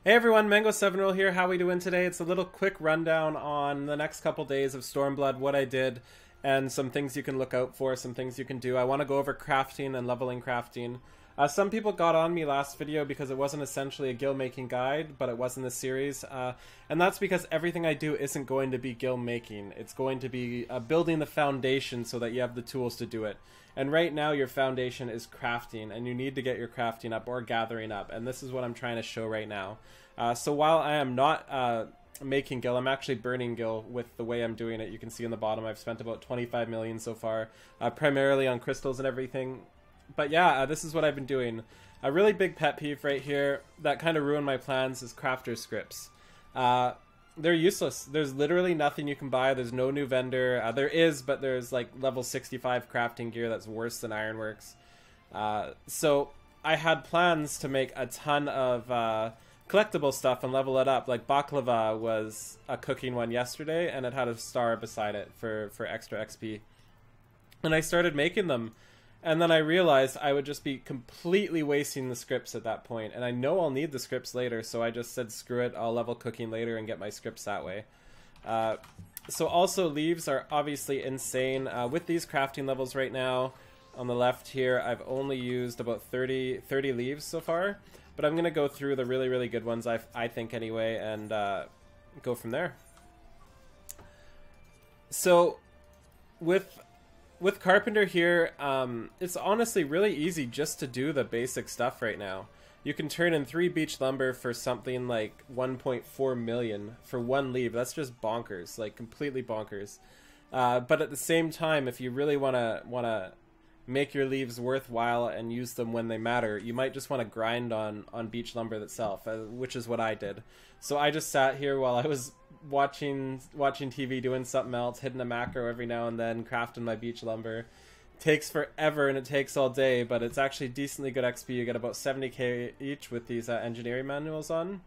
Hey everyone, Mango7Roll here. How we doing today? It's a little quick rundown on the next couple days of Stormblood, what I did, and some things you can look out for, some things you can do. I want to go over crafting and leveling crafting. Some people got on me last video because it wasn't essentially a guild making guide, but it was in the series. And that's because everything I do isn't going to be guild making. It's going to be building the foundation so that you have the tools to do it. And right now your foundation is crafting, and you need to get your crafting up or gathering up. And this is what I'm trying to show right now. So while I am not making gil, I'm actually burning gil with the way I'm doing it. You can see on the bottom I've spent about 25 million so far, primarily on crystals and everything. But yeah, this is what I've been doing. A really big pet peeve right here that kind of ruined my plans is crafter scripts. They're useless. There's literally nothing you can buy. There's no new vendor. There is, but there's like level 65 crafting gear that's worse than Ironworks. So I had plans to make a ton of collectible stuff and level it up. Like baklava was a cooking one yesterday, and it had a star beside it for extra XP. And I started making them. And then I realized I would just be completely wasting the scripts at that point. And I know I'll need the scripts later, so I just said screw it, I'll level cooking later and get my scripts that way. So also leaves are obviously insane. With these crafting levels right now, on the left here, I've only used about 30 leaves so far. But I'm going to go through the really, really good ones, I think anyway, and go from there. So with Carpenter here, it's honestly really easy just to do the basic stuff right now. You can turn in 3 beech lumber for something like 1.4 million for 1 leaf. That's just bonkers, like completely bonkers. But at the same time, if you really wanna make your leaves worthwhile and use them when they matter, you might just want to grind on beech lumber itself, which is what I did. So I just sat here while I was watching TV, doing something else, hitting a macro every now and then, crafting my beech lumber. Takes forever and it takes all day, but it's actually decently good XP. You get about 70k each with these engineering manuals on.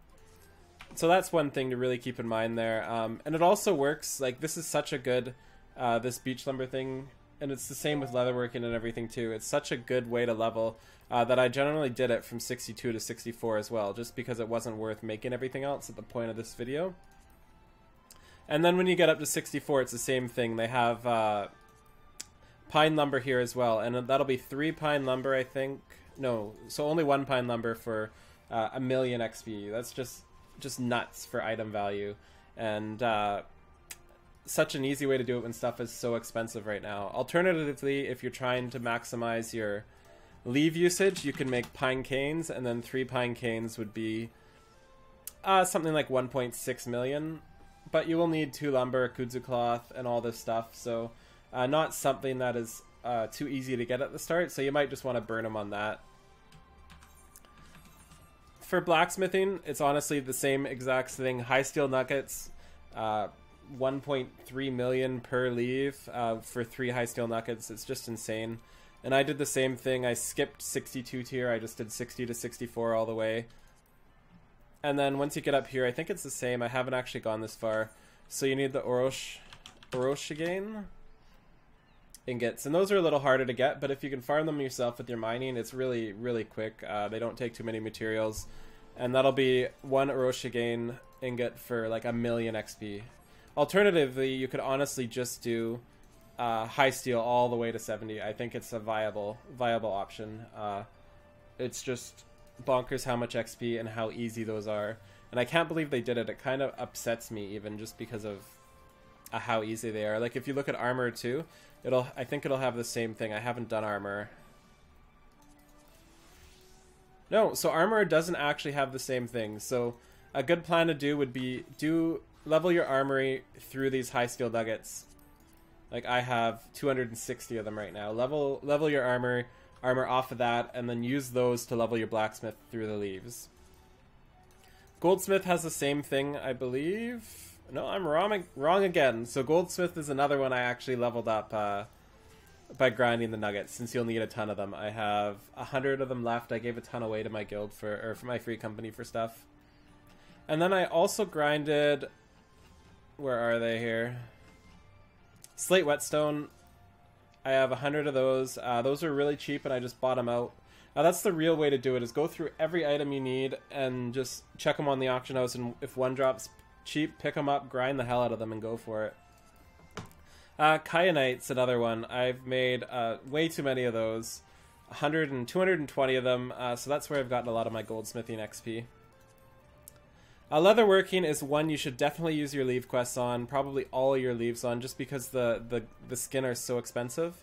So that's one thing to really keep in mind there. And it also works, like this is such a good, this beech lumber thing, and it's the same with leatherworking and everything too. It's such a good way to level that I generally did it from 62 to 64 as well, just because it wasn't worth making everything else at the point of this video. And then when you get up to 64, it's the same thing. They have pine lumber here as well, and that'll be 3 pine lumber, I think. No, so only 1 pine lumber for 1 million XP. That's just nuts for item value, and such an easy way to do it when stuff is so expensive right now. Alternatively, if you're trying to maximize your leaf usage, you can make pine canes, and then 3 pine canes would be something like 1.6 million. But you will need 2 lumber, kudzu cloth, and all this stuff, so not something that is too easy to get at the start, so you might just want to burn them on that. For blacksmithing, it's honestly the same exact thing. High steel nuggets, 1.3 million per leaf for 3 high steel nuggets. It's just insane. And I did the same thing. I skipped 62 tier. I just did 60 to 64 all the way. And then once you get up here, I think it's the same. I haven't actually gone this far. So you need the Oroshigane ingots. And those are a little harder to get, but if you can farm them yourself with your mining, it's really, really quick. They don't take too many materials. And that'll be 1 Oroshigane ingot for like 1 million XP. Alternatively, you could honestly just do high steel all the way to 70. I think it's a viable option. It's just bonkers how much XP and how easy those are, and I can't believe they did it. It kind of upsets me even just because of how easy they are. Like if you look at armor too, I think it'll have the same thing. I haven't done armor. No, so armor doesn't actually have the same thing. So a good plan to do would be level your armory through these high steel nuggets. Like I have 260 of them right now. Level your armor off of that, and then use those to level your blacksmith through the leaves. Goldsmith has the same thing, I believe. No, I'm wrong again. So Goldsmith is another one I actually leveled up by grinding the nuggets, since you'll need a ton of them. I have 100 of them left. I gave a ton away to my guild for my free company for stuff. And then I also grinded, where are they here? Slate whetstone. I have 100 of those. Those are really cheap, and I just bought them out. That's the real way to do it, is go through every item you need and just check them on the auction house, and if one drops cheap, pick them up, grind the hell out of them, and go for it. Kyanite's another one. I've made way too many of those. 100 and 220 of them, so that's where I've gotten a lot of my goldsmithing XP. Leatherworking is one you should definitely use your leave quests on, probably all your leaves on, just because the skin are so expensive.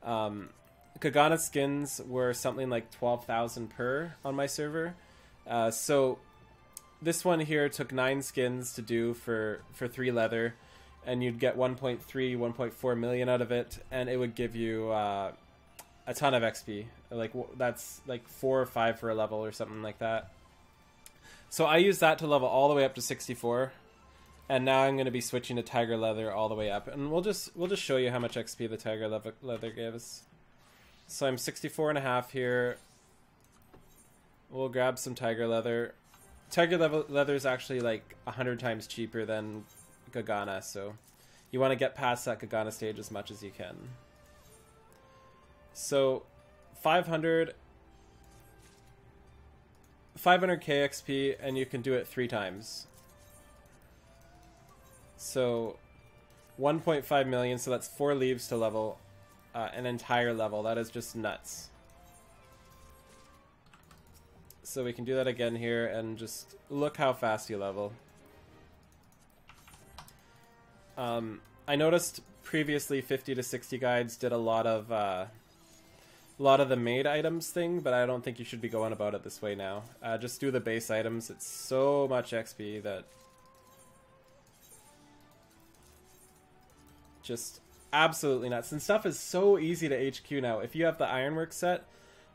Kagana skins were something like 12,000 per on my server. So this one here took 9 skins to do for 3 leather, and you'd get 1.3, 1.4 million out of it, and it would give you a ton of XP. Like, that's like 4 or 5 for a level or something like that. So I used that to level all the way up to 64, and now I'm going to be switching to tiger leather all the way up, and we'll just show you how much XP the tiger leather gives. So I'm 64.5 here. We'll grab some tiger leather. Tiger leather is actually like 100 times cheaper than Kagana, so you want to get past that Kagana stage as much as you can. So 500k XP, and you can do it 3 times. So 1.5 million, so that's 4 leaves to level an entire level. That is just nuts. So we can do that again here, and just look how fast you level. I noticed previously 50 to 60 guides did a lot of the made items thing, but I don't think you should be going about it this way now. Just do the base items. It's so much XP that just absolutely nuts. And stuff is so easy to HQ now. If you have the ironwork set,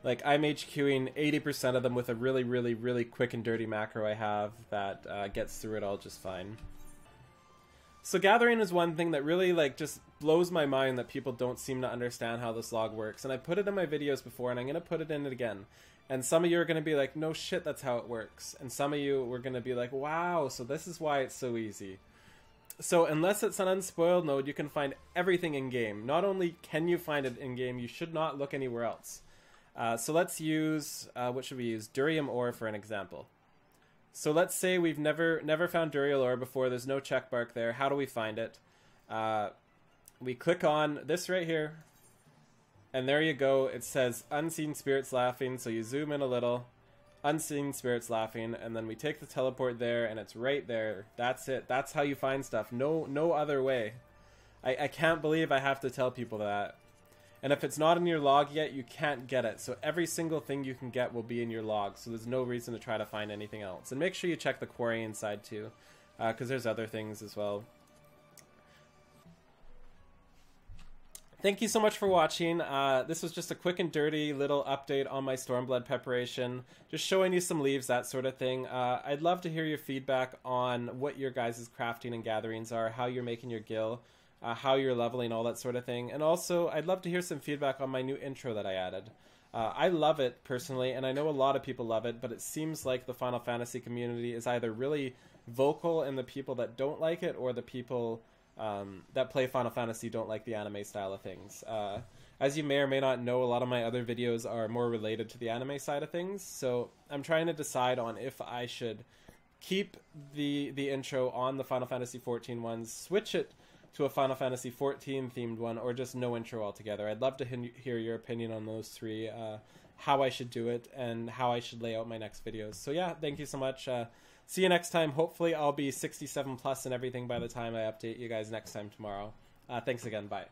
like I'm HQing 80% of them with a really, really, really quick and dirty macro I have that gets through it all just fine. So gathering is one thing that really like just blows my mind, that people don't seem to understand how this log works. And I put it in my videos before, and I'm going to put it in it again. And some of you are going to be like, no shit, that's how it works. And some of you were going to be like, wow, so this is why it's so easy. So unless it's an unspoiled node, you can find everything in-game. Not only can you find it in-game, you should not look anywhere else. So let's use, what should we use? Durium ore for an example. So let's say we've never found Duriel ore before. There's no check mark there. How do we find it? We click on this right here, and there you go. It says Unseen Spirits Laughing, so you zoom in a little. Unseen Spirits Laughing, and then we take the teleport there, and it's right there. That's it. That's how you find stuff. No other way. I can't believe I have to tell people that. And if it's not in your log yet, you can't get it. So every single thing you can get will be in your log, so there's no reason to try to find anything else. And make sure you check the quarry inside too, because there's other things as well. Thank you so much for watching. This was just a quick and dirty little update on my Stormblood preparation. Just showing you some leaves, that sort of thing. I'd love to hear your feedback on what your guys' crafting and gatherings are, how you're making your gil, how you're leveling, all that sort of thing. And also, I'd love to hear some feedback on my new intro that I added. I love it, personally, and I know a lot of people love it, but it seems like the Final Fantasy community is either really vocal in the people that don't like it, or the people that play Final Fantasy don't like the anime style of things. As you may or may not know, a lot of my other videos are more related to the anime side of things, so I'm trying to decide on if I should keep the intro on the Final Fantasy XIV ones, switch it to a Final Fantasy XIV themed one, or just no intro altogether. I'd love to hear your opinion on those three, how I should do it, and how I should lay out my next videos. So yeah, thank you so much. See you next time. Hopefully I'll be 67 plus and everything by the time I update you guys next time tomorrow. Thanks again. Bye.